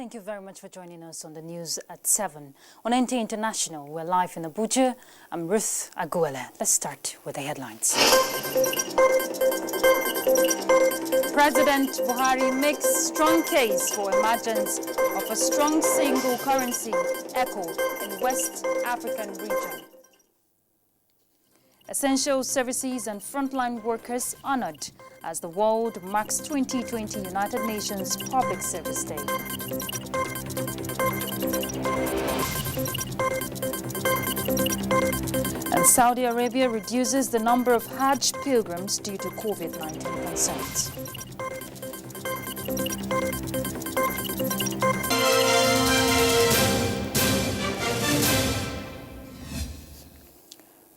Thank you very much for joining us on the news at 7. On NTA International, we're live in Abuja. I'm Ruth Aguele. Let's start with the headlines. President Buhari makes strong case for emergence of a strong single currency ECO in West African region. Essential services and frontline workers honored as the world marks 2020 United Nations Public Service Day. And Saudi Arabia reduces the number of Hajj pilgrims due to COVID-19 concerns.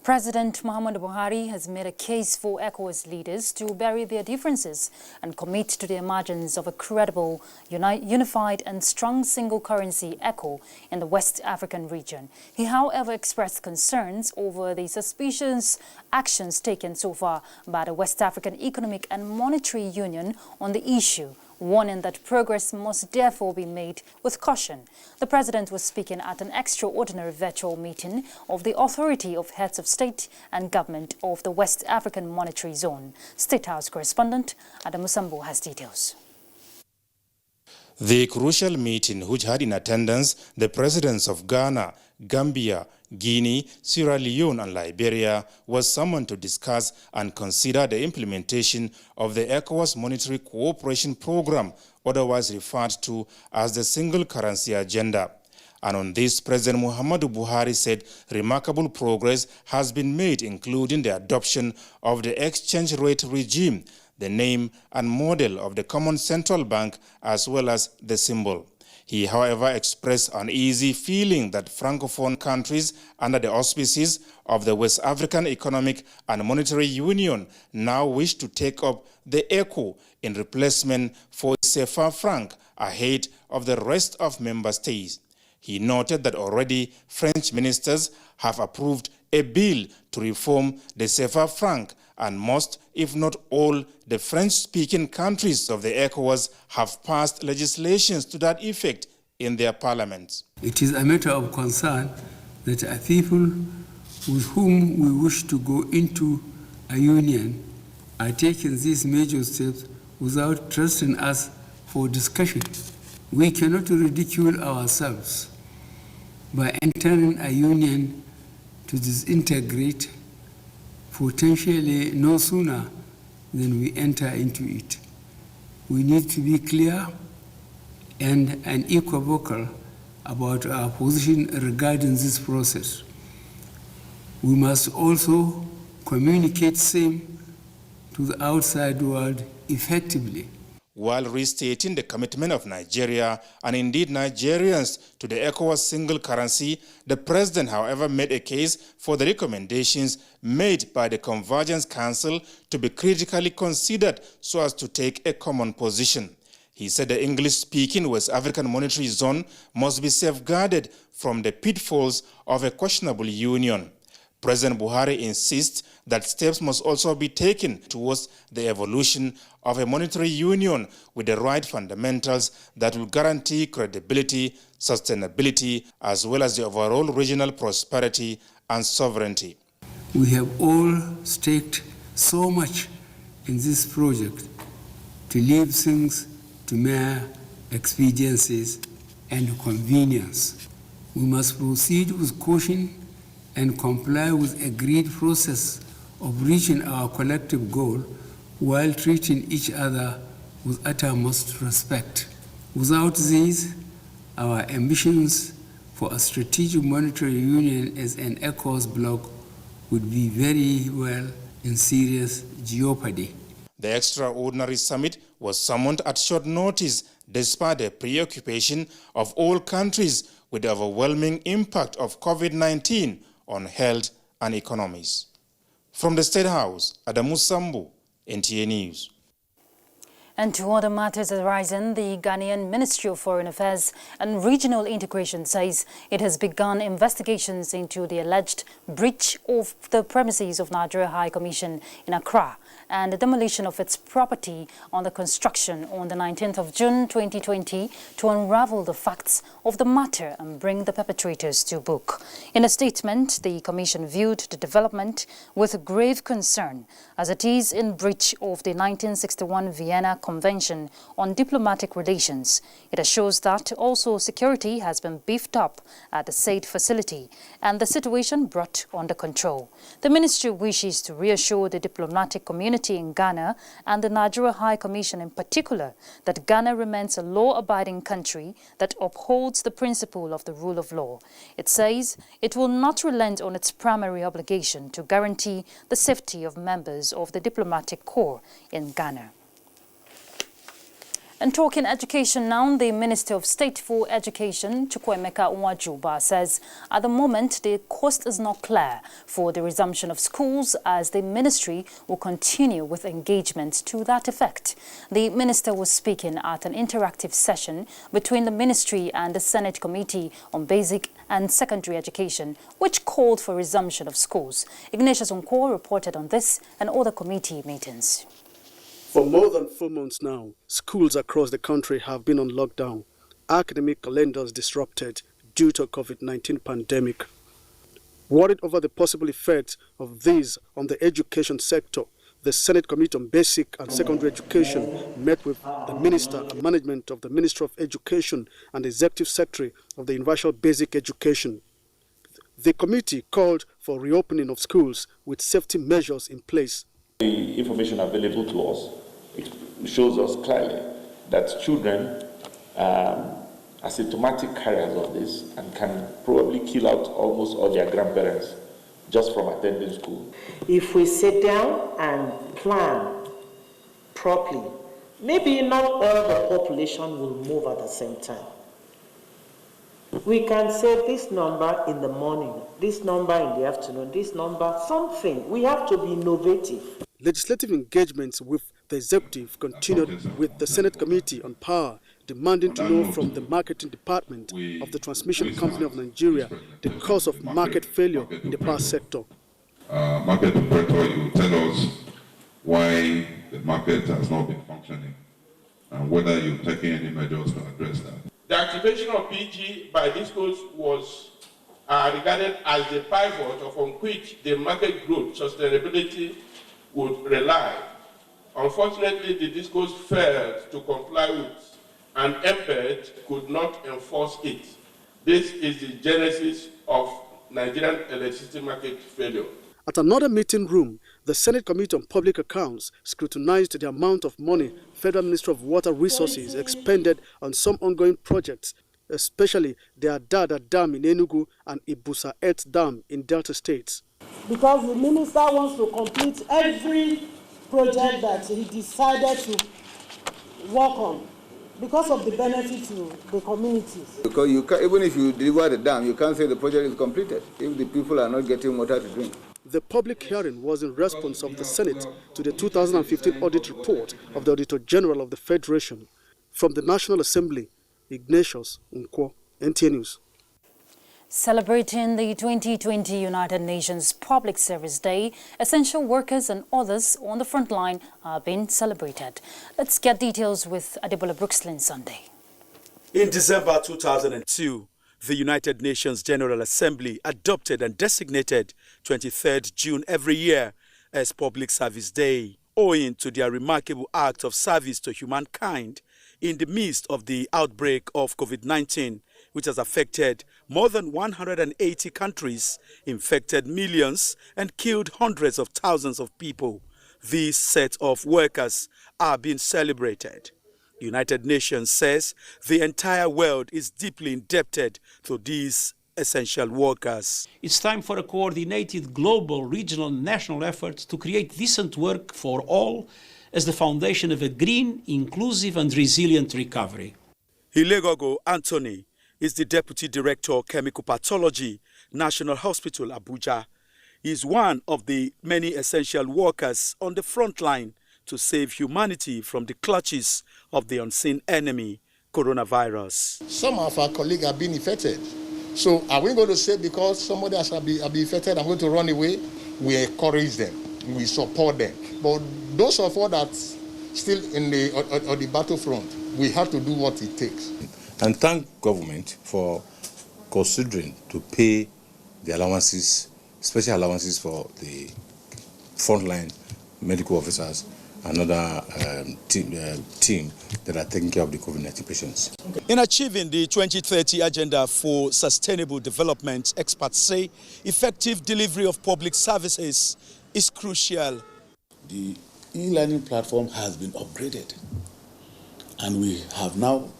President Muhammadu Buhari has made a case for ECOWAS leaders to bury their differences and commit to the emergence of a credible, unified and strong single currency ECO in the West African region. He, however, expressed concerns over the suspicious actions taken so far by the West African Economic and Monetary Union on the issue, warning that progress must therefore be made with caution. The president was speaking at an extraordinary virtual meeting of the Authority of Heads of State and Government of the West African Monetary Zone. State House correspondent Adamu Sambo has details. The crucial meeting, which had in attendance the presidents of Ghana, Gambia, Guinea, Sierra Leone and Liberia, was summoned to discuss and consider the implementation of the ECOWAS Monetary Cooperation Program, otherwise referred to as the Single Currency Agenda. And on this, President Muhammadu Buhari said remarkable progress has been made, including the adoption of the exchange rate regime, the name and model of the common central bank, as well as the symbol. He, however, expressed uneasy feeling that Francophone countries under the auspices of the West African Economic and Monetary Union now wish to take up the ECO in replacement for CFA franc ahead of the rest of member states. He noted that already French ministers have approved a bill to reform the CFA franc, and most, if not all, the French-speaking countries of the ECOWAS have passed legislations to that effect in their parliaments. It is a matter of concern that a people with whom we wish to go into a union are taking these major steps without trusting us for discussion. We cannot ridicule ourselves by entering a union to disintegrate potentially no sooner than we enter into it. We need to be clear and unequivocal about our position regarding this process. We must also communicate same to the outside world effectively. While restating the commitment of Nigeria and indeed Nigerians to the ECOWAS single currency, the president, however, made a case for the recommendations made by the Convergence Council to be critically considered so as to take a common position. He said the English-speaking West African Monetary Zone must be safeguarded from the pitfalls of a questionable union. President Buhari insists that steps must also be taken towards the evolution of a monetary union with the right fundamentals that will guarantee credibility, sustainability, as well as the overall regional prosperity and sovereignty. We have all staked so much in this project to leave things to mere expediencies and convenience. We must proceed with caution and comply with agreed process of reaching our collective goal while treating each other with uttermost respect. Without these, our ambitions for a strategic monetary union as an ECOWAS bloc would be very well in serious jeopardy. The extraordinary summit was summoned at short notice despite the preoccupation of all countries with the overwhelming impact of COVID-19 on health and economies. From the State House, Adamu Sambu, NTA News. And to other matters arising, the Ghanaian Ministry of Foreign Affairs and Regional Integration says it has begun investigations into the alleged breach of the premises of Nigeria High Commission in Accra and the demolition of its property on the construction on the 19th of June 2020 to unravel the facts of the matter and bring the perpetrators to book. In a statement, the Commission viewed the development with grave concern as it is in breach of the 1961 Vienna Convention on Diplomatic Relations. It assures that also security has been beefed up at the said facility and the situation brought under control. The ministry wishes to reassure the diplomatic community in Ghana and the Nigeria High Commission in particular that Ghana remains a law-abiding country that upholds the principle of the rule of law. It says it will not relent on its primary obligation to guarantee the safety of members of the diplomatic corps in Ghana. And talking education now, the Minister of State for Education, Chukwuemeka Nwajuba, says at the moment the coast is not clear for the resumption of schools as the ministry will continue with engagement to that effect. The minister was speaking at an interactive session between the ministry and the Senate Committee on Basic and Secondary Education, which called for resumption of schools. Ignatius Nkwo reported on this and other committee meetings. For more than 4 months now, schools across the country have been on lockdown, academic calendars disrupted due to a COVID-19 pandemic. Worried over the possible effects of these on the education sector, the Senate Committee on Basic and Secondary Education met with the Minister and Management of the Ministry of Education and the Executive Secretary of the Universal Basic Education. The committee called for reopening of schools with safety measures in place. The information available to us, it shows us clearly that children are asymptomatic carriers of this and can probably kill out almost all their grandparents just from attending school. If we sit down and plan properly, maybe not all the population will move at the same time. We can say this number in the morning, this number in the afternoon, this number, something. We have to be innovative. Legislative engagements with the executive continued with the Senate Committee on Power demanding to know from the marketing department of the Transmission Company of Nigeria the cause of market failure in the power sector. Market operator, you tell us why the market has not been functioning and whether you're taking any measures to address that. The activation of PG by DISCOs was regarded as the pivot upon which the market growth sustainability would rely. Unfortunately, the DISCOs failed to comply with, and MPED could not enforce it. This is the genesis of Nigerian electricity market failure. At another meeting room, the Senate Committee on Public Accounts scrutinized the amount of money Federal Ministry of Water Resources expended on some ongoing projects, especially the Adada Dam in Enugu and Ibusa Earth Dam in Delta States. Because the minister wants to complete every project that he decided to work on because of the benefit to the communities. Because you can, even if you deliver the dam, you can't say the project is completed if the people are not getting water to drink. The public hearing was in response of the Senate to the 2015 audit report of the Auditor General of the Federation. From the National Assembly, Ignatius Nkwo, NTA News. Celebrating the 2020 United Nations Public Service Day, essential workers and others on the front line are being celebrated. Let's get details with Adebola Brookslyn Sunday. In December 2002, the United Nations General Assembly adopted and designated 23rd June every year as Public Service Day, owing to their remarkable act of service to humankind in the midst of the outbreak of COVID-19, which has affected more than 180 countries, infected millions, and killed hundreds of thousands of people. These set of workers are being celebrated. The United Nations says the entire world is deeply indebted to these essential workers. It's time for a coordinated global, regional, and national effort to create decent work for all as the foundation of a green, inclusive, and resilient recovery. Ilegogo Anthony is the Deputy Director of Chemical Pathology, National Hospital, Abuja. He is one of the many essential workers on the front line to save humanity from the clutches of the unseen enemy, coronavirus. Some of our colleagues have been infected. So are we going to say because somebody has been infected, I'm going to run away? We encourage them, we support them. But those of us that still in the battlefront, we have to do what it takes. And thank government for considering to pay the allowances, special allowances for the frontline medical officers and other team that are taking care of the COVID-19 patients. In achieving the 2030 Agenda for Sustainable Development, experts say effective delivery of public services is crucial. The e-learning platform has been upgraded, and we have now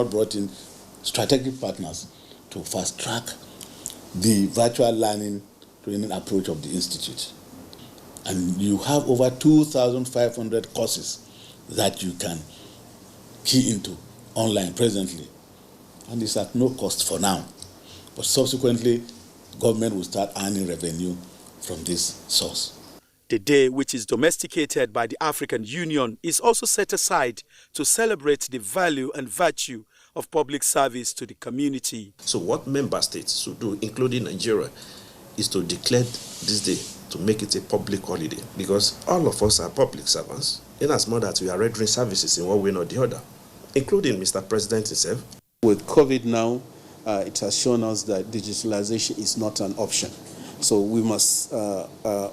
brought in strategic partners to fast-track the virtual learning training approach of the Institute. And you have over 2,500 courses that you can key into online presently. And it's at no cost for now. But subsequently, government will start earning revenue from this source. The day, which is domesticated by the African Union, is also set aside to celebrate the value and virtue of public service to the community. So what member states should do, including Nigeria, is to declare this day to make it a public holiday, because all of us are public servants, in as much as we are rendering services in one way or the other, including Mr. President himself. With COVID now, it has shown us that digitalization is not an option. So we must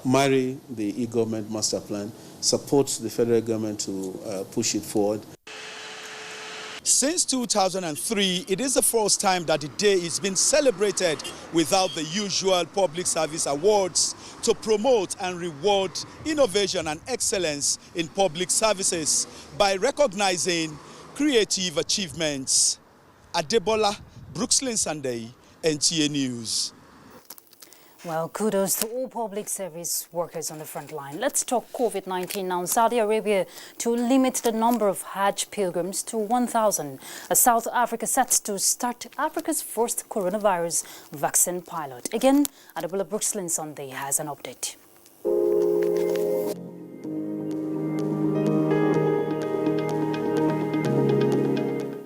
marry the e-government master plan, support the federal government to push it forward. Since 2003, it is the first time that the day is being celebrated without the usual public service awards to promote and reward innovation and excellence in public services by recognizing creative achievements. Adebola, Brooklyn Sunday, NTA News. Well, kudos to all public service workers on the front line. Let's talk COVID-19 now. Saudi Arabia to limit the number of Hajj pilgrims to 1,000. South Africa set to start Africa's first coronavirus vaccine pilot. Again, Adebola Brooklyn Sunday has an update.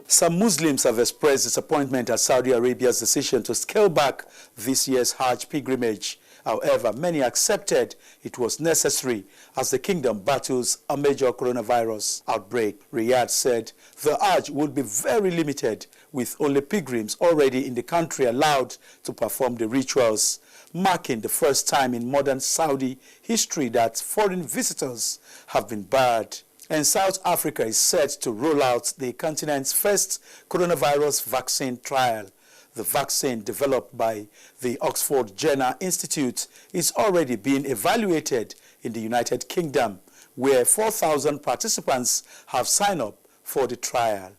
Some Muslims have expressed disappointment at Saudi Arabia's decision to scale back this year's Hajj pilgrimage. However, many accepted it was necessary as the kingdom battles a major coronavirus outbreak. Riyadh said the Hajj would be very limited, with only pilgrims already in the country allowed to perform the rituals, marking the first time in modern Saudi history that foreign visitors have been barred. And South Africa is set to roll out the continent's first coronavirus vaccine trial. The vaccine, developed by the Oxford Jenner Institute, is already being evaluated in the United Kingdom, where 4,000 participants have signed up for the trial.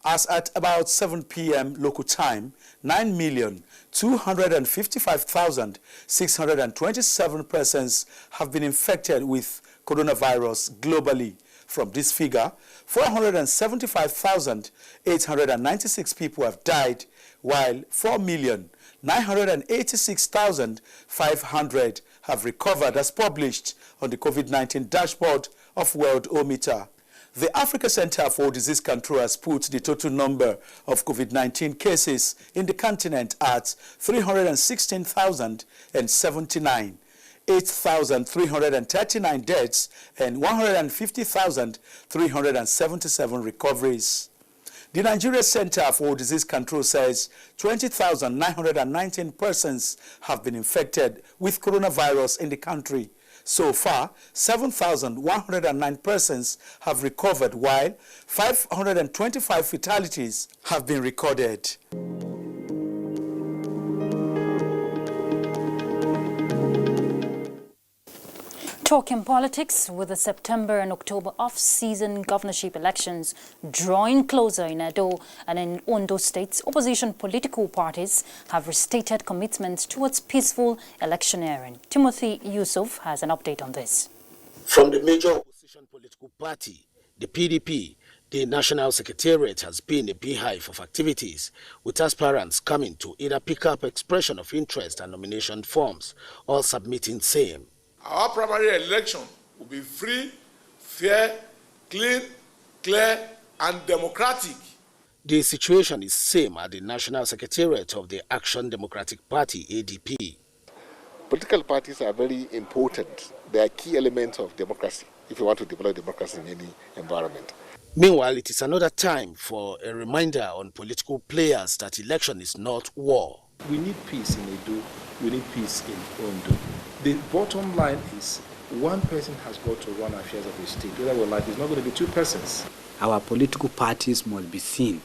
As at about 7 p.m. local time, 9,255,627 persons have been infected with coronavirus globally. From this figure, 475,896 people have died, while 4,986,500 have recovered, as published on the COVID-19 dashboard of Worldometer. The Africa Center for Disease Control has put the total number of COVID-19 cases in the continent at 316,079. 8,339 deaths and 150,377 recoveries. The Nigeria Center for Disease Control says 20,919 persons have been infected with coronavirus in the country. So far, 7,109 persons have recovered, while 525 fatalities have been recorded. Talking politics, with the September and October off-season governorship elections drawing closer in Edo and in Ondo states, opposition political parties have restated commitments towards peaceful electioneering. Timothy Yusuf has an update on this. From the major opposition political party, the PDP, the National Secretariat has been a beehive of activities, with aspirants coming to either pick up expression of interest and nomination forms, or submitting same. Our primary election will be free, fair, clean, clear, and democratic. The situation is same at the National Secretariat of the Action Democratic Party, ADP. Political parties are very important. They are key elements of democracy if you want to develop democracy in any environment. Meanwhile, it is another time for a reminder on political players that election is not war. We need peace in Edo. We need peace in Ondo. The bottom line is one person has got to run affairs of the state. Whether we like, it's not going to be two persons. Our political parties must be seen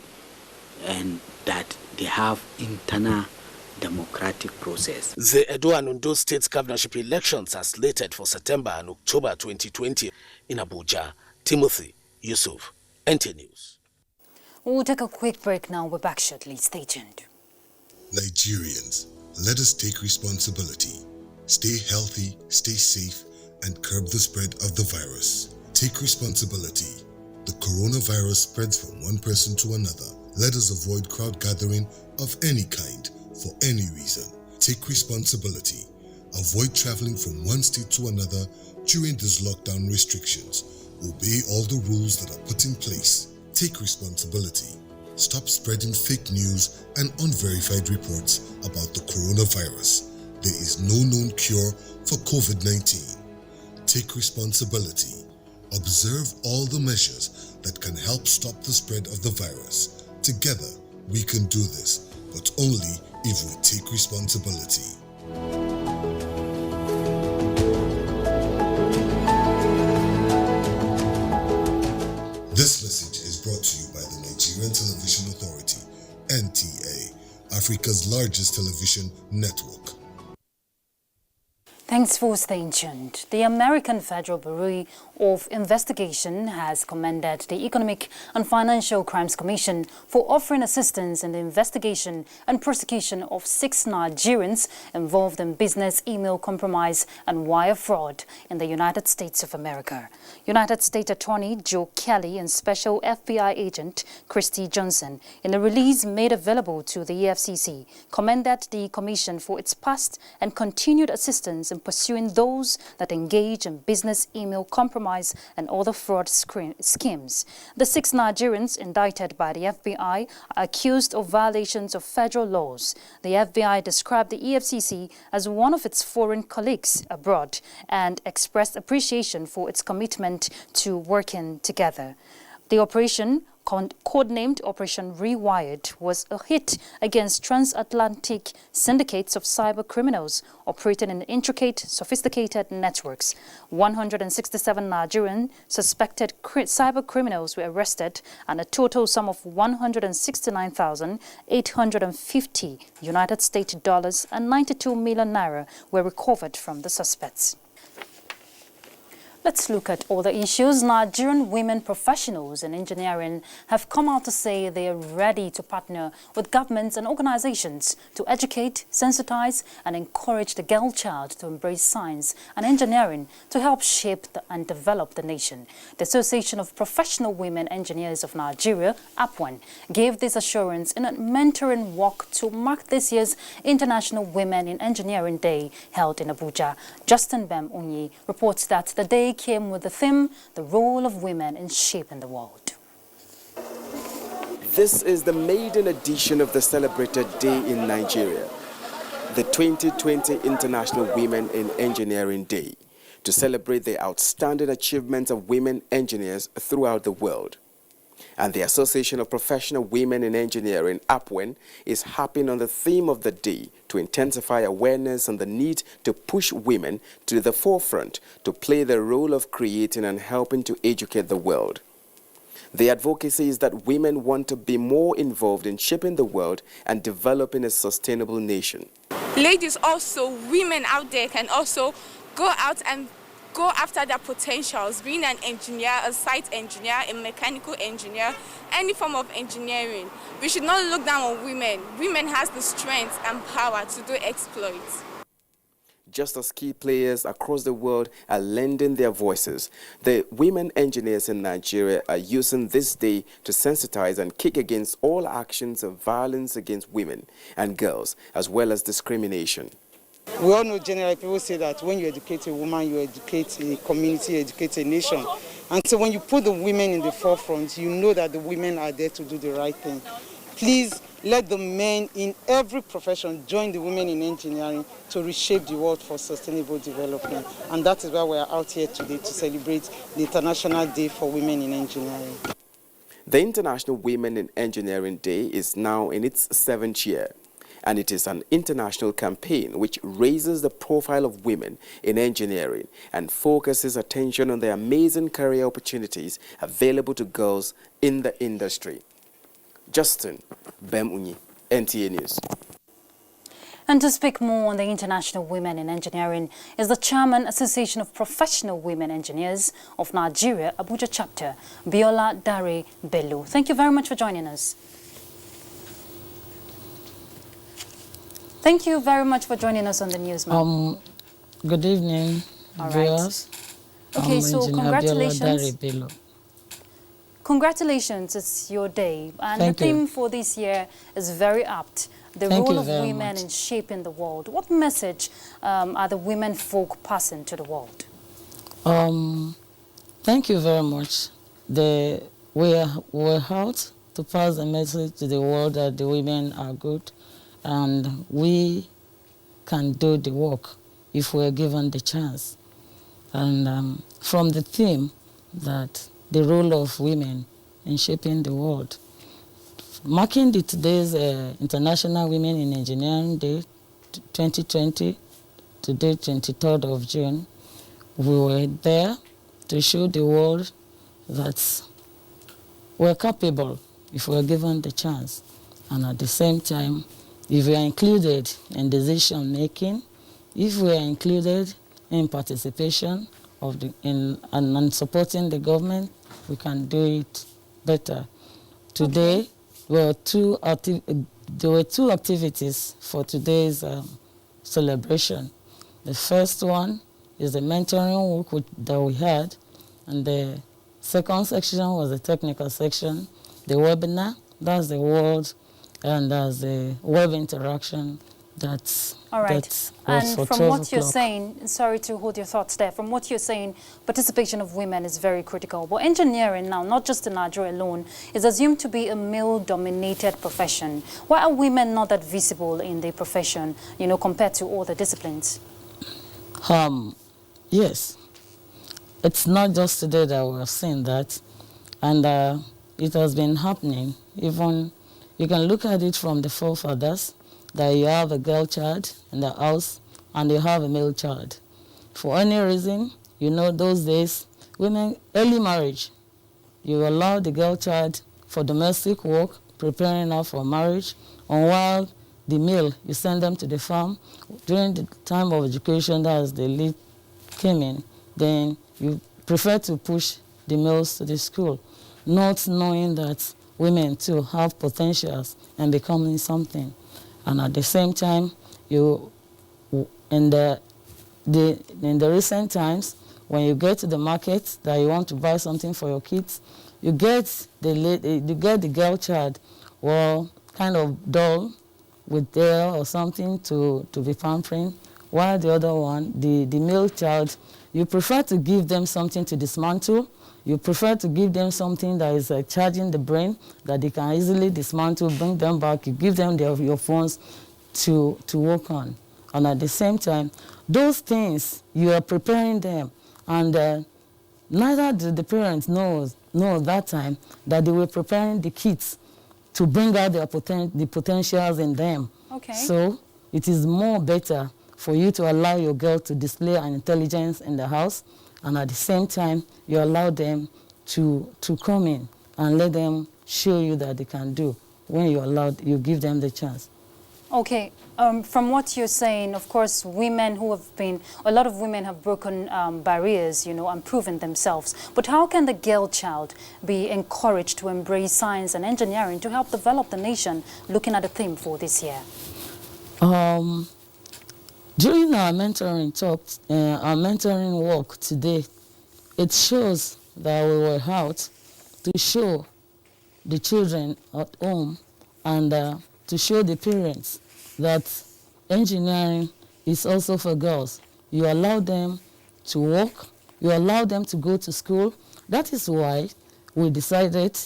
and that they have internal democratic process. The Edo and Ondo state governorship elections are slated for September and October 2020 in Abuja. Timothy Yusuf, NTA News. We'll take a quick break now. We're back shortly. Stay tuned. Nigerians, let us take responsibility. Stay healthy, stay safe, and curb the spread of the virus. Take responsibility. The coronavirus spreads from one person to another. Let us avoid crowd gathering of any kind for any reason. Take responsibility. Avoid traveling from one state to another during these lockdown restrictions. Obey all the rules that are put in place. Take responsibility. Stop spreading fake news and unverified reports about the coronavirus. There is no known cure for COVID-19. Take responsibility. Observe all the measures that can help stop the spread of the virus. Together, we can do this, but only if we take responsibility. This message is brought to you by the Nigerian Television Authority, NTA, Africa's largest television network. Thanks for staying tuned. The American Federal Bureau of Investigation has commended the Economic and Financial Crimes Commission for offering assistance in the investigation and prosecution of 6 Nigerians involved in business email compromise and wire fraud in the United States of America. United States Attorney Joe Kelly and Special FBI Agent Christy Johnson, in a release made available to the EFCC, commended the Commission for its past and continued assistance in pursuing those that engage in business email compromise and other fraud schemes. The 6 Nigerians indicted by the FBI are accused of violations of federal laws. The FBI described the EFCC as one of its foreign colleagues abroad and expressed appreciation for its commitment to working together. The operation, codenamed Operation Rewired, was a hit against transatlantic syndicates of cyber criminals operating in intricate, sophisticated networks. 167 Nigerian suspected cyber criminals were arrested, and a total sum of $169,850 United States dollars and 92 million naira were recovered from the suspects. Let's look at other issues. Nigerian women professionals in engineering have come out to say they are ready to partner with governments and organizations to educate, sensitize, and encourage the girl child to embrace science and engineering to help shape and develop the nation. The Association of Professional Women Engineers of Nigeria, APWEN, gave this assurance in a mentoring walk to mark this year's International Women in Engineering Day held in Abuja. Justin Bem Onyi reports that the day came with the theme, the role of women in shaping the world. This is the maiden edition of the celebrated day in Nigeria, the 2020 International Women in Engineering Day, to celebrate the outstanding achievements of women engineers throughout the world. And the Association of Professional Women in Engineering, APWEN, is harping on the theme of the day to intensify awareness on the need to push women to the forefront to play the role of creating and helping to educate the world. The advocacy is that women want to be more involved in shaping the world and developing a sustainable nation. Ladies, also women out there, can also go out and go after their potentials, being an engineer, a site engineer, a mechanical engineer, any form of engineering. We should not look down on women. Women has the strength and power to do exploits. Just as key players across the world are lending their voices, the women engineers in Nigeria are using this day to sensitize and kick against all actions of violence against women and girls, as well as discrimination. We all know generally people say that when you educate a woman, you educate a community, you educate a nation. And so when you put the women in the forefront, you know that the women are there to do the right thing. Please let the men in every profession join the women in engineering to reshape the world for sustainable development. And that is why we are out here today to celebrate the International Day for Women in Engineering. The International Women in Engineering Day is now in its 7th year, and it is an international campaign which raises the profile of women in engineering and focuses attention on the amazing career opportunities available to girls in the industry. Justin Bemunyi, NTA News. And to speak more on the International Women in Engineering is the Chairman, Association of Professional Women Engineers of Nigeria, Abuja chapter, Biola Dare Bello. Thank you very much for joining us. Thank you very much for joining us on the news, ma'am. Good evening, viewers. Okay, so congratulations. Biola Dare Bello. Congratulations, it's your day. And Thank the theme you. for this year is very apt. The Thank role you of very women much. in shaping the world. What message are the women folk passing to the world? Thank you very much. We're out to pass the message to the world that the women are good and we can do the work if we're given the chance. And from the theme that the role of women in shaping the world, marking today's International Women in Engineering Day 2020, today 23rd of June, we were there to show the world that we're capable if we're given the chance. And at the same time, if we are included in decision making, if we are included in participation and supporting the government, we can do it better. Today, there were two activities for today's celebration. The first one is the mentoring work that we had, and the second section was the technical section, the webinar, that's the word, and that's the web interaction. All right. And from what you're saying, sorry to hold your thoughts there, from what you're saying, participation of women is very critical. But engineering now, not just in Nigeria alone, is assumed to be a male-dominated profession. Why are women not that visible in the profession, compared to other disciplines? Yes. It's not just today that we have seen that, and it has been happening. Even you can look at it from the forefathers, that you have a girl child in the house and you have a male child. For any reason, those days, women, early marriage, you allow the girl child for domestic work, preparing her for marriage, and while the male, you send them to the farm. During the time of education, as the lead came in, then you prefer to push the males to the school, not knowing that women too have potentials and becoming something. And at the same time, in the recent times, when you get to the market that you want to buy something for your kids, you get the girl child, kind of doll with hair or something to be pampering, while the other one, the male child, you prefer to give them something to dismantle. You prefer to give them something that is charging the brain, that they can easily dismantle, bring them back. You give them your phones to work on. And at the same time, those things, you are preparing them. And neither did the parents know that time that they were preparing the kids to bring out the potentials in them. Okay. So it is more better for you to allow your girl to display an intelligence in the house, and at the same time, you allow them to come in and let them show you that they can do when you give them the chance. Okay, from what you're saying, of course, a lot of women have broken barriers, and proven themselves. But how can the girl child be encouraged to embrace science and engineering to help develop the nation, looking at the theme for this year? During our mentoring work today, it shows that we were out to show the children at home and to show the parents that engineering is also for girls. You allow them to work, you allow them to go to school. That is why we decided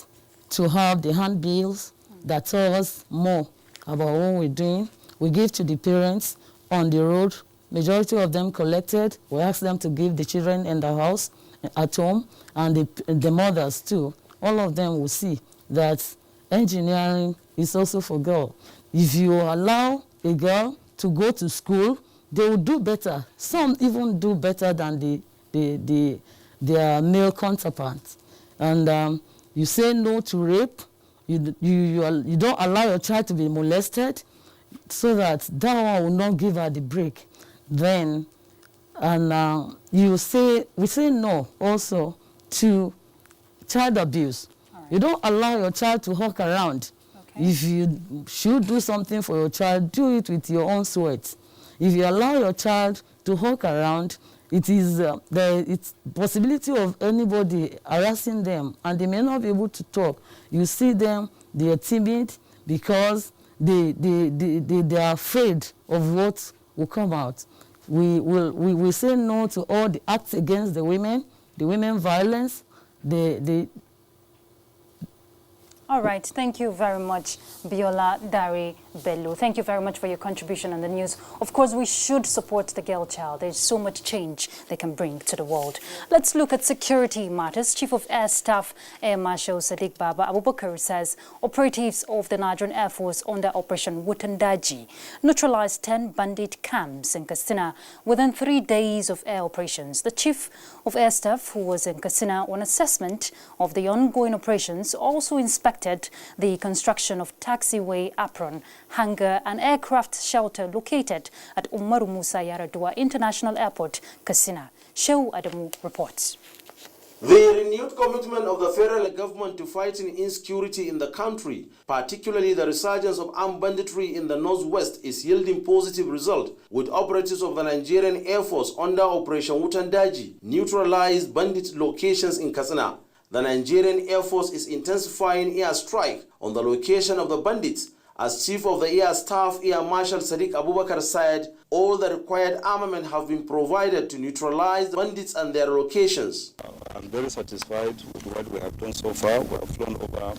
to have the handbills that tell us more about what we're doing. We give to the parents on the road. Majority of them collected. We ask them to give the children in the house, at home, and the mothers too. All of them will see that engineering is also for girls. If you allow a girl to go to school, they will do better. Some even do better than their male counterparts. And you say no to rape. You don't allow your child to be molested, so that one will not give her the break. Then, and we say no also to child abuse. Right. You don't allow your child to walk around. Okay. If you should do something for your child, do it with your own sweat. If you allow your child to walk around, it is it's possibility of anybody harassing them, and they may not be able to talk. You see them, they are timid because they are afraid of what will come out. We say no to all the acts against the women violence, All right, thank you very much, Biola Dari Bello. Thank you very much for your contribution on the news. Of course, we should support the girl child. There's so much change they can bring to the world. Let's look at security matters. Chief of Air Staff Air Marshal Sadiq Baba Abubakar says operatives of the Nigerian Air Force under Operation Wutandaji neutralized 10 bandit camps in Katsina within 3 days of air operations. The Chief of Air Staff, who was in Katsina on assessment of the ongoing operations, also inspected the construction of taxiway apron, hangar and aircraft shelter located at Umaru Musa Yaradua International Airport, Katsina. Shehu Adamu reports. The renewed commitment of the federal government to fighting insecurity in the country, particularly the resurgence of armed banditry in the northwest, is yielding positive results, with operatives of the Nigerian Air Force under Operation Wutandaji neutralized bandit locations in Katsina. The Nigerian Air Force is intensifying air strike on the location of the bandits. As Chief of the Air Staff, Air Marshal Sadiq Abubakar said, all the required armament have been provided to neutralize the bandits and their locations. I'm very satisfied with what we have done so far. We have flown over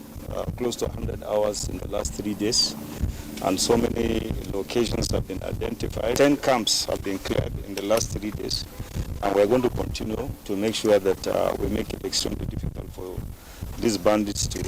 close to 100 hours in the last 3 days, and so many locations have been identified. 10 camps have been cleared in the last 3 days, and we're going to continue to make sure that we make it extremely difficult for these bandits to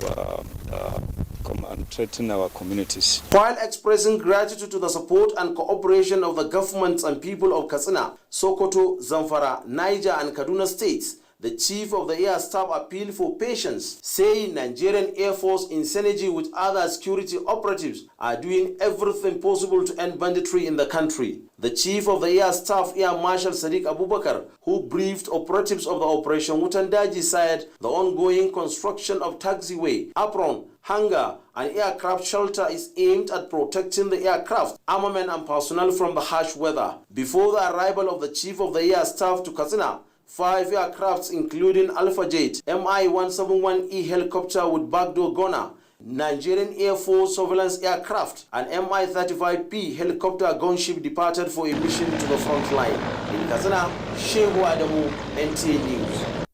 come and threaten our communities. While expressing gratitude to the support and cooperation of the governments and people of Katsina, Sokoto, Zamfara, Niger and Kaduna states, the Chief of the Air Staff appealed for patience, saying Nigerian Air Force in synergy with other security operatives are doing everything possible to end banditry in the country. The Chief of the Air Staff, Air Marshal Sadiq Abubakar, who briefed operatives of the Operation Wutandaji, said the ongoing construction of taxiway, apron, hangar and aircraft shelter is aimed at protecting the aircraft, armament and personnel from the harsh weather. Before the arrival of the Chief of the Air Staff to Katsina, 5 aircrafts including Alpha Jet, Mi-171E helicopter with backdoor gunner, Nigerian Air Force surveillance aircraft, and Mi-35P helicopter gunship departed for a mission to the front line. In Katsina, Shehu Adamu, NTA News.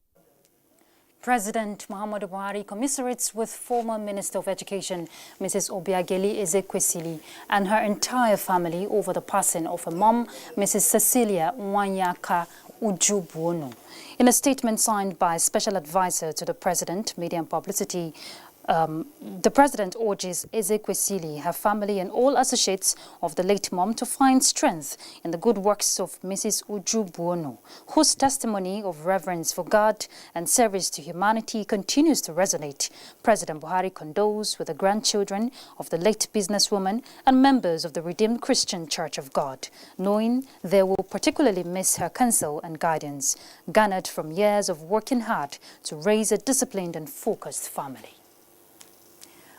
President Muhammadu Buhari commiserates with former Minister of Education, Mrs. Obiageli Ezekwesili, and her entire family over the passing of her mom, Mrs. Cecilia Nwanyaka Ujubuonu. In a statement signed by Special Advisor to the President, Media and Publicity, the President urges Ezekwesili, her family and all associates of the late mom to find strength in the good works of Mrs. Ujubuonu, whose testimony of reverence for God and service to humanity continues to resonate. President Buhari condoles with the grandchildren of the late businesswoman and members of the Redeemed Christian Church of God, knowing they will particularly miss her counsel and guidance, garnered from years of working hard to raise a disciplined and focused family.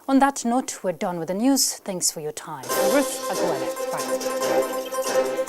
On that note, we're done with the news. Thanks for your time. Ruth Aguale. Bye.